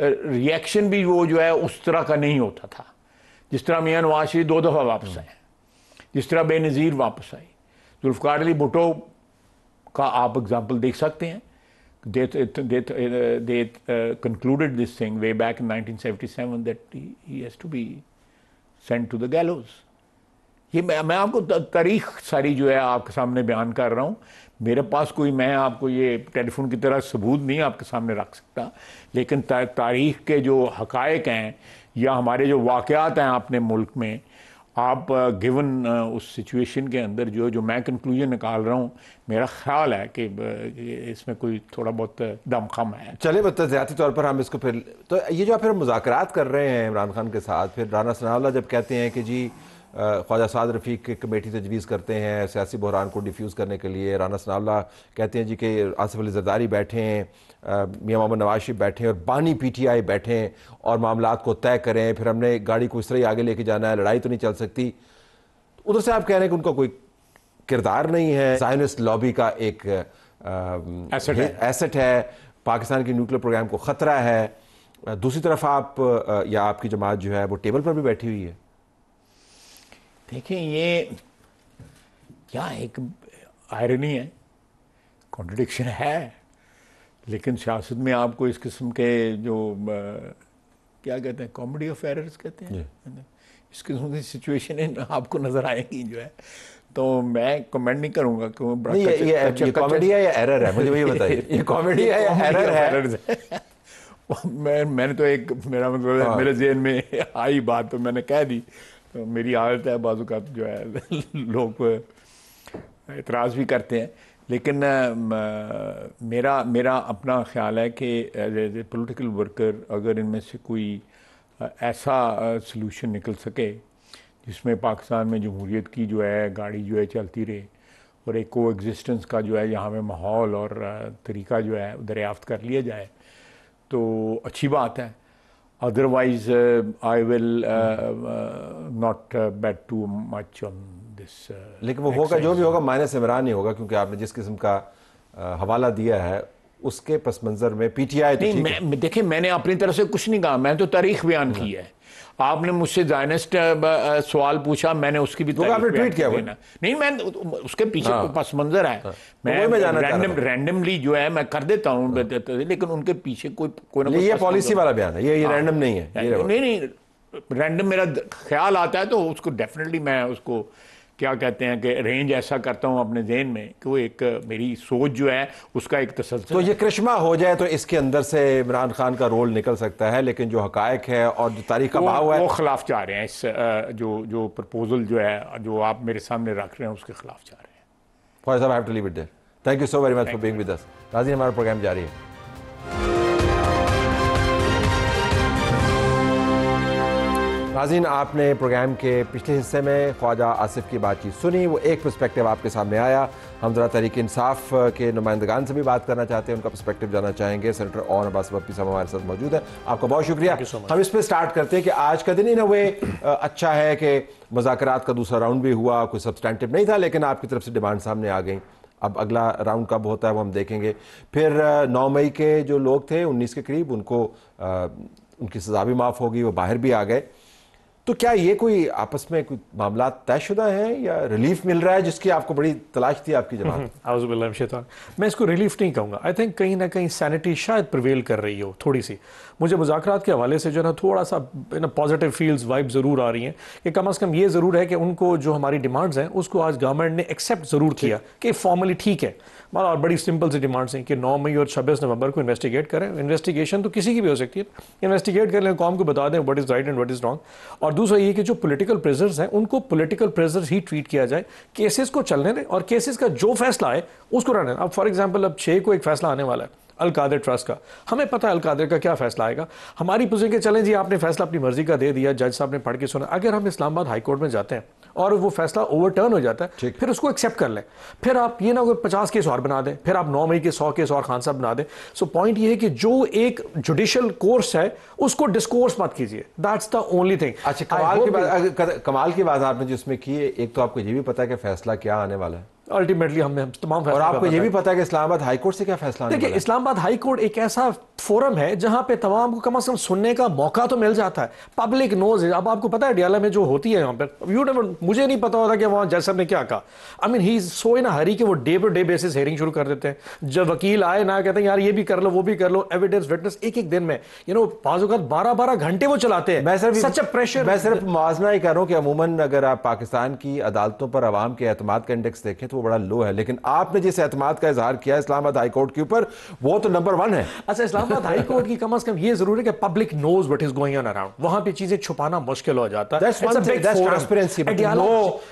रिएक्शन भी वो जो है उस तरह का नहीं होता था। जिस तरह मियां नवाज शरीफ 2 दफ़ा वापस आए, जिस तरह बेनज़ीर वापस आई, जुल्फ़िकार अली भुट्टो का आप एग्जाम्पल देख सकते हैं। They concluded this thing way back in 1977 that he has to be sent to the gallows. ये मैं आपको तारीख सारी जो है आपके सामने बयान कर रहा हूँ। मेरे पास कोई, मैं आपको ये टेलीफोन की तरह सबूत नहीं आपके सामने रख सकता, लेकिन तारीख के जो हकायक हैं या हमारे जो वाक़यात हैं अपने मुल्क में, आप गिवन उस सिचुएशन के अंदर जो मैं कंक्लूजन निकाल रहा हूँ, मेरा ख्याल है कि इसमें कोई थोड़ा बहुत दमखम है। चले मतलब ज़्यादा तौर पर हम इसको फिर तो ये जो आप फिर मुज़ाकरात कर रहे हैं इमरान खान के साथ, फिर राना सनाउल्लाह जब कहते हैं कि जी ख्वाजा साद रफ़ीक की कमेटी तजवीज़ करते हैं सियासी बहरान को डिफ्यूज़ करने के लिए, राना सनाउल्लाह कहते हैं जी कि आसिफ अली ज़रदारी बैठे हैं, मियां मोहम्मद नवाज शरीफ बैठे हैं और बानी PTI बैठे हैं और मामलात को तय करें, फिर हमने गाड़ी को इस तरह ही आगे लेके जाना है, लड़ाई तो नहीं चल सकती। उधर से आप कह रहे हैं कि उनका कोई किरदार नहीं है, ज़ायनिस्ट लॉबी का एक एसेट है, पाकिस्तान के न्यूक्लियर प्रोग्राम को ख़तरा है। दूसरी तरफ आप या आपकी जमात जो है वो टेबल पर भी बैठी हुई है। देखिए ये क्या एक आयरनी है, कॉन्ट्रडिक्शन है, लेकिन सियासत में आपको इस किस्म के जो क्या कहते हैं, कॉमेडी ऑफ एरर्स कहते हैं, इस किस्म की सिचुएशन आपको नज़र आएगी जो है। तो मैं कमेंट नहीं करूँगा कि ये कॉमेडी है या एरर है, मुझे ये बताइए, ये कॉमेडी है या एरर है? मैंने तो एक मेरा मतलब मेरे ज़हन में आई बात तो मैंने कह दी। तो मेरी आदत है बाज़ औक़ात जो है लोग एतराज़ भी करते हैं, लेकिन मेरा अपना ख्याल है कि एज ए पॉलिटिकल वर्कर अगर इनमें से कोई ऐसा सलूशन निकल सके जिसमें पाकिस्तान में जमहूरियत की जो है गाड़ी जो है चलती रहे और एक को एग्जिस्टेंस का जो है यहाँ में माहौल और तरीका जो है दरियाफ्त कर लिया जाए तो अच्छी बात है। Otherwise, I will not bet too much on this. लेकिन वो होगा जो भी होगा माइनस इमरान ही होगा, क्योंकि आपने जिस किस्म का हवाला दिया है उसके पस मंजर में पीटीआई तो नहीं, देखिए मैंने अपनी तरफ से कुछ नहीं कहा, मैं तो तारीख बयान की है। आपने मुझसे ज़ायनिस्ट सवाल पूछा, मैंने उसकी भी आपने ट्वीट किया नहीं, मैं उसके पीछे पस मंजर है। मैं रैंडमली जो है मैं कर देता हूँ, लेकिन उनके पीछे कोई ना ये पॉलिसी वाला बयान है, ये रैंडम नहीं है। नहीं, रैंडम मेरा ख्याल आता है तो उसको डेफिनेटली मैं उसको क्या कहते हैं कि रेंज ऐसा करता हूं अपने ज़हन में कि वो एक मेरी सोच जो है उसका एक तसल्सल। तो ये करिश्मा हो जाए तो इसके अंदर से इमरान खान का रोल निकल सकता है, लेकिन जो हकायक है और जो तारीख का बहाव है वो खिलाफ जा रहे हैं। इस जो प्रपोजल जो है जो आप मेरे सामने रख रहे हैं उसके खिलाफ जा रहे हैं। फॉर साहब, I have to leave it there. Thank you so very much for being with us. नाज़रीन, हमारा प्रोग्राम जारी है। नाज़रीन, आपने प्रोग्राम के पिछले हिस्से में ख्वाजा आसिफ की बातचीत सुनी, वो एक पर्सपेक्टिव आपके सामने आया। हम ज़रा तहरीक इंसाफ के नुमाइंदगान से भी बात करना चाहते हैं, उनका पर्सपेक्टिव जानना चाहेंगे। सेनेटर और अब्बास भट्टी साहब हमारे साथ मौजूद है, आपका बहुत शुक्रिया। हम इस पर स्टार्ट करते हैं कि आज का दिन इन अ वे अच्छा है कि मुज़ाकरात का दूसरा राउंड भी हुआ, कोई सब्सटेंटिव नहीं था, लेकिन आपकी तरफ से डिमांड सामने आ गई। अब अगला राउंड कब होता है वो हम देखेंगे। फिर 9 मई के जो लोग थे 19 के करीब, उनको उनकी सज़ा भी माफ़ होगी, वो बाहर भी आ गए। तो क्या ये कोई आपस में कोई मामला तयशुदा हैं या रिलीफ मिल रहा है, जिसकी आपको बड़ी तलाश थी आपकी जनाब? मैं इसको रिलीफ नहीं कहूँगा। आई थिंक कहीं ना कहीं सैनिटी शायद प्रिवेल कर रही हो थोड़ी सी। मुझे मुज़ाकरात के हवाले से जो है ना थोड़ा सा पॉजिटिव फील्स वाइब ज़रूर आ रही हैं कि कम अज़ कम ये ज़रूर है कि उनको जो हमारी डिमांड्स हैं उसको आज गवर्नमेंट ने एक्सेप्ट ज़रूर किया कि फॉर्मली ठीक है। और बड़ी सिंपल सी डिमांड्स हैं कि 9 मई और 26 नवंबर को इन्वेस्टिगेट करें। इन्वेस्टिगेशन तो किसी की भी हो सकती है, इन्वेस्टिगेट कर लें, कौम को बता दें what is right and what is wrong. और दूसरा ये कि जो पॉलिटिकल प्रिजनर्स हैं उनको पॉलिटिकल प्रिजनर्स ही ट्रीट किया जाए, केसेस को चलने दें और केसेस का जो फैसला आए उसको रहने दें। अब फॉर एग्जाम्पल अब 6 को एक फैसला आने वाला है अल कादिर ट्रस्ट का, हमें पता है अल कादिर का क्या फैसला आएगा। हमारी पोजीशन के चलें जी, आपने फैसला अपनी मर्जी का दे दिया, जज साहब ने पढ़ के सुना। अगर हम इस्लामाबाद हाई कोर्ट में जाते हैं और वो फैसला ओवरटर्न हो जाता है, फिर उसको एक्सेप्ट कर लें। फिर आप ये ना 50 केस और बना दें, फिर आप 9 मई के 100 केस और खान साहब बना दें। सो पॉइंट ये है कि जो एक जुडिशियल कोर्स है उसको डिस्कोर्स मत कीजिए, दैट्स द ओनली थिंग। अच्छा, कमाल की बात आपने जिसमें की है, एक तो आपको ये भी पता है कि फैसला क्या आने वाला है, अल्टीमेटली हम तमाम, और आपको ये भी पता है कि इस्लामाबाद हाई कोर्ट से क्या फैसला आने वाला है। देखिए, इस्लामाबाद हाई कोर्ट एक ऐसा फोरम है जहां पे तमाम को कम से कम सुनने का मौका तो मिल जाता है। पब्लिक नोज है। अब आपको पता है डियाला में जो होती है यहाँ पर, यू नेवर, मुझे नहीं पता होता कि वहाँ जज साहब ने क्या कहा। I mean he is so in hurry कि वो day to day basis hearing शुरू कर देते हैं। जब वकील आए ना कहते हैं यार ये भी कर लो वो भी कर लो, एविडेंस विटनेस एक दिन में 12-12 घंटे वो चलाते हैं। मैं सिर्फ मुआवजा ही कर रहा हूँ कि अमूमन अगर आप पाकिस्तान की अदालतों पर अवाम के एतमाद का इंडेक्स देखें तो वो बड़ा लो है, लेकिन आपने जिस एतमाद का इजहार किया इस्लामाबाद हाई कोर्ट के ऊपर, वो तो नंबर 1 है। अच्छा, इस्लामाबाद हाई कोर्ट की कम से कम ये जरूर है कि public knows what is going on around. वहां पे चीजें छुपाना मुश्किल हो जाता है।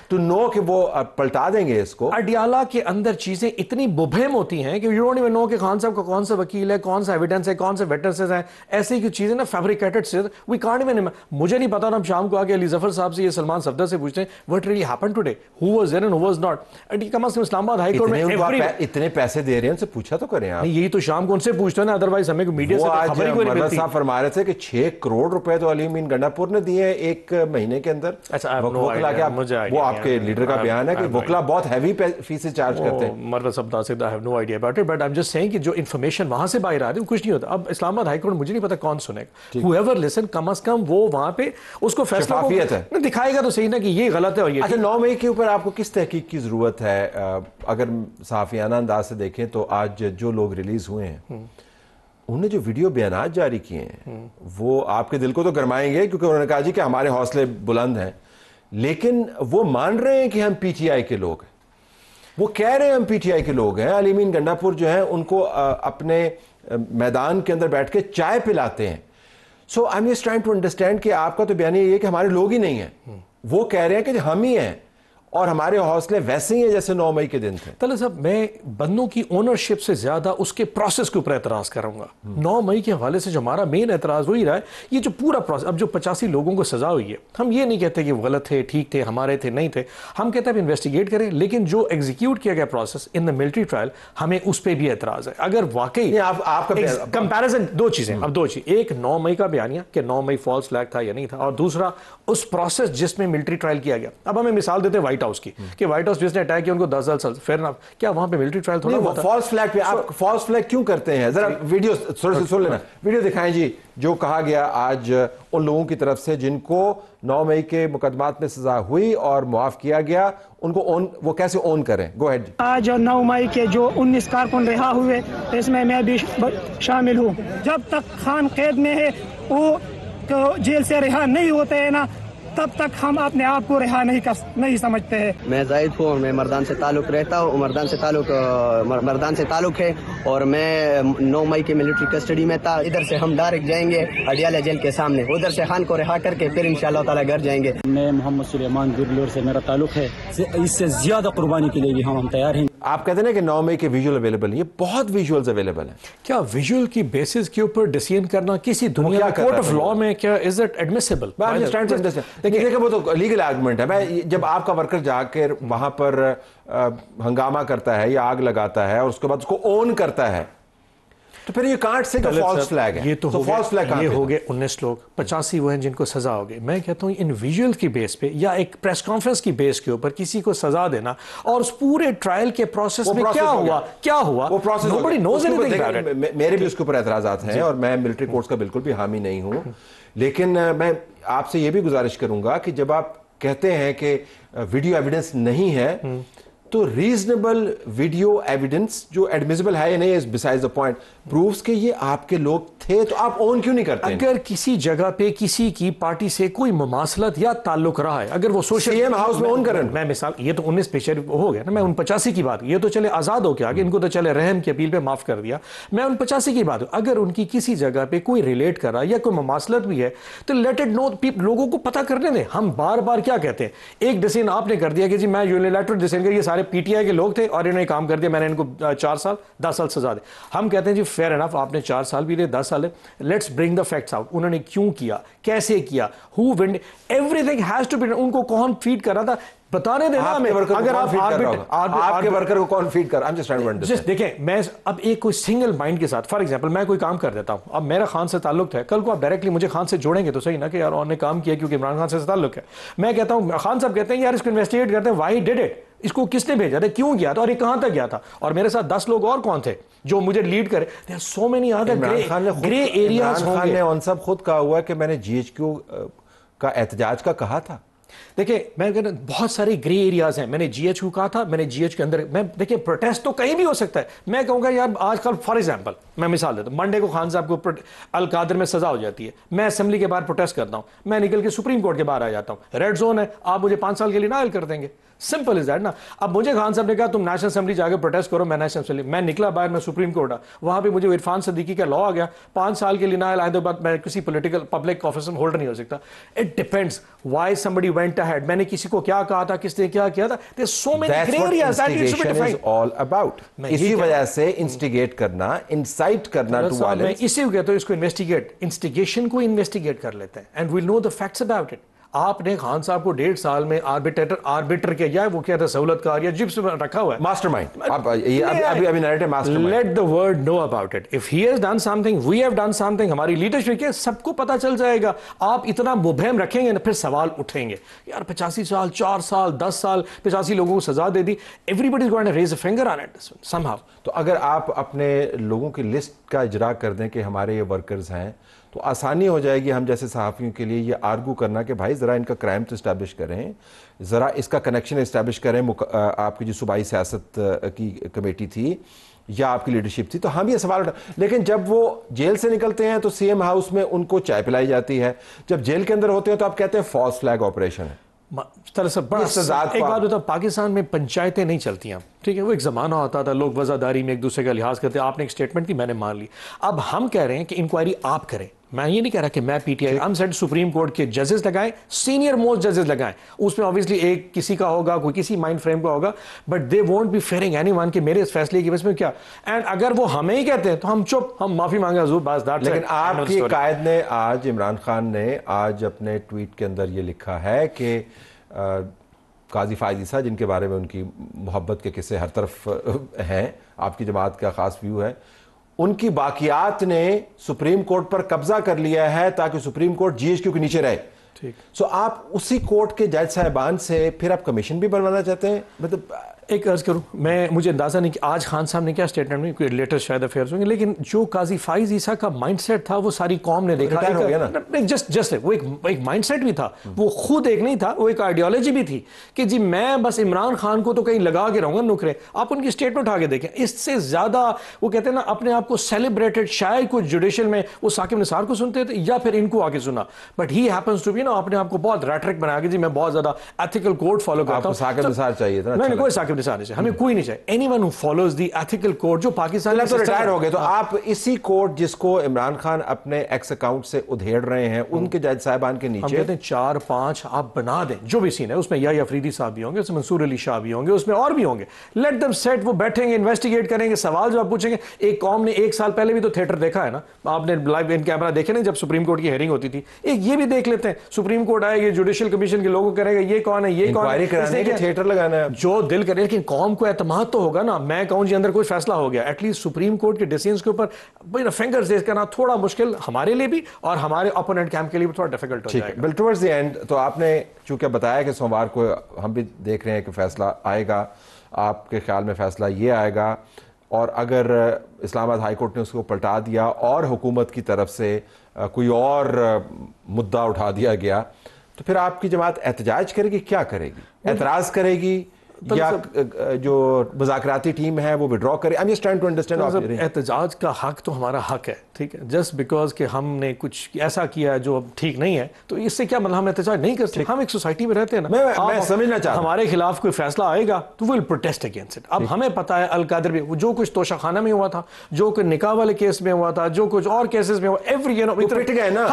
टू नो कि वो पलटा देंगे इसको। अडियाला के अंदर चीजें इतनी मुबहम होती हैं कि यू डोंट इवन नो कि खान साहब का कौन सा वकील है, कौन सा एविडेंस है, कौन से विटनेसेस हैं। ऐसी की चीजें ना फैब्रिकेटेड से वी कांट इवन, मुझे नहीं पता। हम शाम को आके अली जफर साहब से, ये सलमान सफदर से पूछते हैं what really happened today, who was there and who was not. And कम से कम इस्लामाबाद हाई कोर्ट में इतने पैसे दे रहे हैं, उनसे पूछा तो करें आप। यही तो शाम को उनसे पूछते हैं ना, अदरवाइज हमें मीडिया से खबर ही कोई नहीं मिलती। साहब फरमा रहे थे कि 6 करोड़ रुपए तो अली अमीन गंडापुर ने दिए एक महीने के अंदर। अच्छा, वो आपके लीडर का बयान है कि वकला बहुत हैवी फीस चार्ज करते हैं। मरवा सब बता सकता है, no idea about it, but I am just saying कि जो इंफॉर्मेशन वहां से बाहर आ रही है कुछ नहीं होता। अब इस्लामाबाद हाई कोर्ट मुझे नहीं पता कौन सुनेगा, हुएवर लिसन, कम से कम वो वहां पे उसको फैसला दिखाएगा तो सही ना कि ये गलत है और ये। अच्छा, 9 मई के ऊपर आपको किस तहकीक की जरूरत है? अगर सहाफियाना अंदाज से देखें तो आज जो लोग रिलीज हुए हैं उन्होंने जो वीडियो बयान जारी किए हैं वो आपके दिल को तो गरमाएंगे, क्योंकि उन्होंने कहा जी कि हमारे हौसले बुलंद हैं, लेकिन वो मान रहे हैं कि हम पीटीआई के लोग हैं। वो कह रहे हैं हम पीटीआई के लोग हैं। अली अमीन गंडापुर जो है उनको अपने मैदान के अंदर बैठ के चाय पिलाते हैं। So I am just trying to understand कि आपका तो बयान ये है कि हमारे लोग ही नहीं हैं, वो कह रहे हैं कि हम ही हैं और हमारे हौसले वैसे ही हैं जैसे 9 मई के दिन थे। तले साहब, मैं बंदों की ओनरशिप से ज्यादा उसके प्रोसेस के ऊपर एतराज करूंगा। 9 मई के हवाले से जो हमारा मेन एतराज वही रहा है, ये जो पूरा प्रोसेस, अब जो 85 लोगों को सजा हुई है, हम ये नहीं कहते कि वो गलत थे, ठीक थे, हमारे थे, नहीं थे। हम कहते हैं इन्वेस्टिगेट करें, लेकिन जो एग्जीक्यूट किया गया process in the military trial, हमें उस पर भी एतराज है। अगर वाकई कंपेरिजन, दो चीजें, अब दो चीज, एक 9 मई का बयानिया कि 9 मई फॉल्स फ्लैग था या नहीं था, और दूसरा उस प्रोसेस जिसमें मिलिट्री ट्रायल किया गया। अब हमें मिसाल देते व्हाइट व्हाइट हाउस की कि व्हाइट हाउस जिसने अटैक किया उनको 10 साल, फेयर इनफ, क्या वहां पे मिलिट्री ट्रायल थोड़ा हुआ था? फॉल्स फ्लैग पे आप फॉल्स फ्लैग क्यों करते हैं? जरा वीडियो सुन लेना, वीडियो दिखाएं जी, जो कहा गया आज उन लोगों की तरफ से जिनको 9 मई के मुकदमात में सजा हुई और मुआफ किया गया, उनको वो कैसे ऑन करें। Go ahead. आज 9 मई के जो 19 कारकुन रिहा हुए, इसमें मैं भी शामिल हूँ। जब तक खान कैद में है, वो तो जेल से रिहा नहीं होते हैं ना, तब तक हम अपने आप को रिहा नहीं समझते हैं। मैं जाहिद हूँ और मैं मर्दान से ताल्लुक़ रहता हूँ। मर्दान से ताल्लुक़ है और मैं 9 मई की मिलिट्री कस्टडी में था। इधर से हम डायरेक्ट जाएंगे अडियाला जेल के सामने, उधर से खान को रिहा करके फिर इंशाअल्लाह ताला घर जाएंगे। मैं मोहम्मद सुलेमान गुरलोर से मेरा ताल्लुक़ है, इससे ज्यादा कुर्बानी के लिए भी हम तैयार हैं। आप कहते हैं ना कि 9 मई के विजुअल अवेलेबल नहीं है, बहुत विजुअल्स अवेलेबल हैं। क्या विजुअल की बेसिस के ऊपर डिसीजन करना किसी दुनिया के कोर्ट ऑफ लॉ में क्या इज इट एडमिसिबल? देखिए वो तो लीगल आर्गुमेंट है। मैं जब आपका वर्कर जाकर वहां पर हंगामा करता है या आग लगाता है और उसके बाद उसको ऑन करता है, तो फिर ये कांट से फॉल्स फ्लैग है। ये तो फॉल्स फ्लैग ये हो गए 19 लोग, 85 वो हैं जिनको सजा हो गई। मैं कहता हूँ इन विजुअल की बेस पे या एक प्रेस कॉन्फ्रेंस की बेस के ऊपर किसी को सजा देना और उस पूरे ट्रायल के प्रोसेस में क्या हुआ वो process Nobody knows anything about it. मेरे भी उसके ऊपर एतराजात हैं और मैं मिलिट्री कोर्ट्स का बिल्कुल भी हामी नहीं हूं, लेकिन मैं आपसे ये भी गुजारिश करूंगा कि जब आप कहते हैं कि वीडियो एविडेंस नहीं है, तो रीजनेबल वीडियो एविडेंस जो एडमिसिबल है या नहीं is besides the point, proves कि ये आपके लोग थे, तो आप ऑन क्यों नहीं करते? अगर किसी जगह पे किसी की पार्टी से कोई मुमासलत या ताल्लुक रहा है, अगर वो सोशल सीएम हाउस में ऑन करें, मैं मिसाल, ये तो 19 पेशर हो गया ना, मैं उन 85 की बात, ये तो चले आजाद हो के आगे, इनको तो चले रहम की अपील पे माफ कर दिया, मैं उन 85 की बात, अगर उनकी किसी जगह पे कोई रिलेट कर रहा है या कोई मुमासलत भी है, तो लेट इट नो, लोगों को पता करने दें। हम बार बार क्या कहते हैं, एक डिसीजन आपने कर दिया कि जी मैं यूनिलैटरल डिसीजन कर, ये सारे पीटीआई के लोग थे और इन्होंने काम कर दिया, मैंने इनको 4 साल 10 साल सजा दे। हम कहते हैं जी फेयर एनफ, आपने 4 साल भी दिए, 10 साल है, let's bring the facts out. उन्होंने क्यों किया, कैसे किया, who wind, everything has to be, उनको कौन फीड कर रहा था बताने देना हमें। अगर आप आपके वर्कर को कौन फीड कर, I am just trying to understand. देखें, मैं अब एक कोई सिंगल माइंड के साथ, फॉर एग्जांपल मैं कोई काम कर देता हूं, अब मेरा खान से ताल्लुक है, कल को आप डायरेक्टली मुझे खान से जोड़ेंगे तो सही ना कि यार उन्होंने काम किया क्योंकि इमरान खान से ताल्लुक है। मैं कहता हूं, खान साहब कहते हैं यार इसको इन्वेस्टिगेट करते हैं, व्हाई डिड इट, इसको किसने भेजा था, क्यों गया था और ये कहां तक गया था, और मेरे साथ 10 लोग और कौन थे जो मुझे लीड करे। There are so many other grey areas होंगे। इमरान खान ने सब खुद कहा हुआ है कि मैंने जीएचक्यू का एहतजाज का कहा था। देखिए मैं कहता हूं बहुत सारे ग्रे एरियाज हैं, मैंने जीएचक्यू कहा था, मैंने जीएच के अंदर, मैं देखिए प्रोटेस्ट तो कहीं भी हो सकता है। मैं कहूंगा यार आजकल फॉर एग्जांपल मैं मिसाल देता हूं, मंडे को खान साहब को अल कादर में सजा हो जाती है, मैं असेंबली के बाहर प्रोटेस्ट करता हूं, मैं निकल के सुप्रीम कोर्ट के बाहर आ जाता हूं, रेड जोन है, आप मुझे 5 साल के लिए नायल कर देंगे, सिंपल इज दैट ना। अब मुझे खान साहब ने कहा तुम नेशनल असेंबली जाकर प्रोटेस्ट करो, मैं नेशनल असेंबली, मैं निकला बाहर, मैं सुप्रीम कोर्ट आ, वहां पे मुझे इरफान सदीकी का लॉ आ गया, 5 साल के लिए नायल आए, तो बाद मैं किसी पॉलिटिकल पब्लिक ऑफिस में होल्डर नहीं हो सकता। It depends why somebody went ahead, मैंने किसी को क्या कहा था, किसने क्या किया था, there so many grey areas that needs to be defined. All about इसी वजह से इंस्टिगेट करना, इंसाइट करना टू वायलेंस। मैं इसी को कहता हूं, इसको इन्वेस्टिगेट, इंस्टिगेशन को इन्वेस्टिगेट कर लेते हैं and we'll know the facts about it. आपने खान साहब को 1.5 साल में आर्बिटर किया है, वो क्या था, सहूलतकार या जिप्स में रखा हुआ है, मास्टरमाइंड। अभी narrative mastermind. Let the world know about it, if he has done something, we have done something, हमारी लीडरशिप के सबको पता चल जाएगा। आप इतना मुबहम रखेंगे ना, फिर सवाल उठेंगे यार 85 साल 4 साल 10 साल 85 लोगों को सजा दे दी, everybody is going to raise a finger on it somehow. तो अगर आप अपने लोगों की लिस्ट का इजरा कर दें कि हमारे ये वर्कर्स हैं, तो आसानी हो जाएगी हम जैसे सहाफ़ियों के लिए ये आर्गू करना कि भाई ज़रा इनका क्राइम तो इस्टेब्लिश करें, ज़रा इसका कनेक्शन इस्टेब्लिश करें। आपकी जो सूबाई सियासत की कमेटी थी या आपकी लीडरशिप थी, तो हम ये सवाल उठा, लेकिन जब वो जेल से निकलते हैं तो सीएम हाउस में उनको चाय पिलाई जाती है, जब जेल के अंदर होते हैं तो आप कहते हैं फॉल्स फ्लैग ऑपरेशन है। एक बात बताओ, पाकिस्तान में पंचायतें नहीं चलती हैं, ठीक है, वो एक ज़माना होता था, लोग वज़ादारी में एक दूसरे का लिहाज करते, आपने एक स्टेटमेंट दी, मैंने मान ली। अब हम कह रहे हैं कि इंक्वायरी आप करें, मैं ये नहीं कह रहा कि मैं पीटीआई, हम सेड सुप्रीम कोर्ट के जजेस लगाएं, सीनियर मोस्ट जजेस लगाएं, उसमें ऑब्वियसली एक किसी का होगा, कोई किसी माइंड फ्रेम का होगा, but they won't be fearing anyone कि मेरे इस फैसले की वजह में क्या, एंड अगर वो हमें ही कहते हैं तो हम चुप, हम माफी मांगे हजूर बस दैट्स इट। लेकिन आपकी कायद ने आज, इमरान खान ने आज अपने ट्वीट के अंदर ये लिखा है कि काजी फायद ईसा, जिनके बारे में उनकी मोहब्बत के किस्से हर तरफ हैं, आपकी जमात का खास व्यू है, उनकी बाकियात ने सुप्रीम कोर्ट पर कब्जा कर लिया है ताकि सुप्रीम कोर्ट जीएचक्यू के नीचे रहे। ठीक। सो आप उसी कोर्ट के जज साहिबान से फिर आप कमीशन भी बनवाना चाहते हैं? मतलब एक अर्ज करूं, मुझे अंदाजा नहीं कि आज खान साहब ने क्या स्टेटमेंट में, कोई लेटेस्ट शायद अफेयर्स होंगे, लेकिन जो काजी फाइज ईसा का माइंडसेट था वो सारी कौम ने देखा। हो गया ना? जस्ट वो एक माइंडसेट भी था, वो खुद एक नहीं था, वो एक आइडियोलॉजी भी थी कि जी मैं बस इमरान खान को तो कहीं लगा के रहूंगा नुकरे। आप उनकी स्टेटमेंट आगे देखें, इससे ज्यादा वो कहते हैं ना अपने आप को सेलिब्रेटेड, शायद कुछ जुडिशल में वो साकिब निसार को सुनते थे या फिर इनको आगे सुना, but he happens to be ना अपने आप को बहुत रेटरिक बना के जी मैं बहुत ज्यादा एथिकल कोड फॉलो करता हूं। साकिब निसार चाहिए था? नहीं, कोई साकिब निसार नहीं चाहिए, हमें कोई नहीं चाहिए। Anyone who follows the ethical code जो पाकिस्तान में। तो रिटायर हो गए तो आप इसी कोड जिसको इमरान खान अपने एक्स अकाउंट से उधेड़ रहे हैं उनके जज साहिबान के नीचे हम कहते हैं 4-5 आप बना दें, जो भी सीन है उसमें या अफरीदी साहब भी होंगे, उसमें मंसूर अली शाह भी होंगे, उसमें और भी होंगे। लेट देम सेट, वो बैठेंगे, इन्वेस्टिगेट करेंगे, सवाल जवाब पूछेंगे। एक कौम ने 1 साल पहले भी तो थिएटर देखा है ना, आपने लाइव इन कैमरा देखे ना जब सुप्रीम कोर्ट की हेयरिंग होती थी। एक ये भी देख लेते हैं, सुप्रीम कोर्ट आएगी, जुडिशियल कमीशन के लोगों करेगा ये कौन है, ये कौन है, थिएटर लगाना है जो दिल करे, लेकिन कौम को एतमाद तो होगा ना। मैं कहूं जी अंदर कोई फैसला हो गया, एटलीस्ट सुप्रीम कोर्ट के डिसीजंस के ऊपर फिंगर्स रेज करना थोड़ा मुश्किल हमारे लिए भी और हमारे ओपोनेंट कैंप के लिए भी थोड़ा डिफिकल्ट हो जाएगा। बिल टुवर्ड्स द एंड तो आपने चूंकि बताया कि सोमवार को हम भी देख रहे हैं कि फैसला आएगा, आपके ख्याल में फैसला ये आएगा, और अगर इस्लामाबाद हाई कोर्ट ने उसको पलटा दिया और हुकूमत की तरफ से कोई और मुद्दा उठा दिया गया, तो फिर आपकी जमात एहतजाज करेगी? क्या करेगी? एतराज करेगी या जो मुज़ाकराती टीम है वो विड्रॉ करे? I am just trying to understand. एहतजाज का हक तो हमारा हक है, ठीक है, जस्ट बिकॉज कि हमने कुछ ऐसा किया है जो अब ठीक नहीं है, तो इससे क्या मतलब हम एहतजाज नहीं कर सकते? हम एक सोसाइटी में रहते हैं ना। मैं समझना चाहता हूं, हमारे खिलाफ कोई फैसला आएगा तो विल प्रोटेस्ट अगेंस्ट इट। अब हमें पता है अलकादर में जो कुछ तोशाखाना में हुआ था, जो कुछ निकाह वाले केस में हुआ था, जो कुछ और केसेस में हुआ, एवरी पिट गए ना,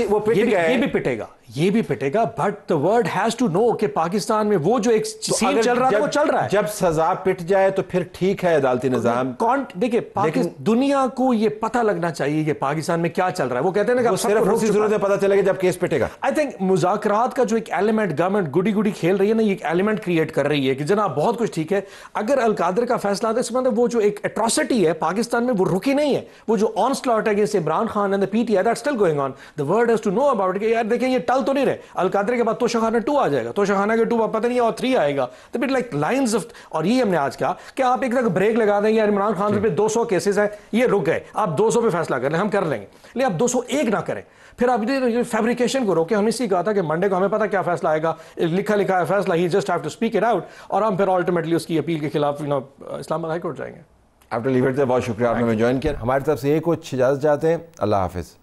वो पिट गए, ये भी पिटेगा, ये भी पिटेगा, but the world has to know कि पाकिस्तान में वो जो एक सीन चल रहा है वो चल रहा है। जब सजा पिट जाए तो फिर ठीक है अदालती निजाम। देखिए दुनिया को ये पता लगना चाहिए कि पाकिस्तान में क्या चल रहा है। वो कहते हैं ना कि सिर्फ उसी सूरत में पता चलेगा जब केस पिटेगा। आई थिंक मुज़ाकरात का जो एक एलिमेंट गवर्नमेंट गुडी गुडी खेल रही है ना, ये एक एलिमेंट क्रिएट कर रही है कि जनाब बहुत कुछ ठीक है, अगर अलकादर का फैसला आता है इसमें वो जो एक एट्रोसिटी है पाकिस्तान में वो रुकी नहीं है, वो जो ऑनस्लॉट है against Imran Khan and the PTI that's still going on. The world has to know about it कि यार देखिए ये टल तो नहीं रहे। अलकादर के बाद तोशाखाना 2 आ जाएगा, तोशाखाना के 2 पता नहीं और 3 आएगा, तो बिट लाइक लाइंस ऑफ। और ये हमने आज कहा कि आप एक तरह ब्रेक लगा देंगे, यार इमरान खान पे 200 केसेस है, ये रुक गए, आप 200 पे फैसला कर लें, हम कर लेंगे, लेकिन आप 201 ना करें। फिर आप फैब्रिकेशन को रोके। हम इसी कहा था कि मंडे को हमें पता क्या फैसला आएगा, लिखा लिखा है फैसला, he just have to speak it out, और हम फिर अल्टीमेटली उसकी अपील के खिलाफ इस्लामाबाद हाई कोर्ट जाएंगे। आपने लीव इट देयर, बहुत शुक्रिया आपने ज्वाइन किया। हमारी तरफ से ये कुछ इजाजत चाहते हैं। अल्लाह हाफिज।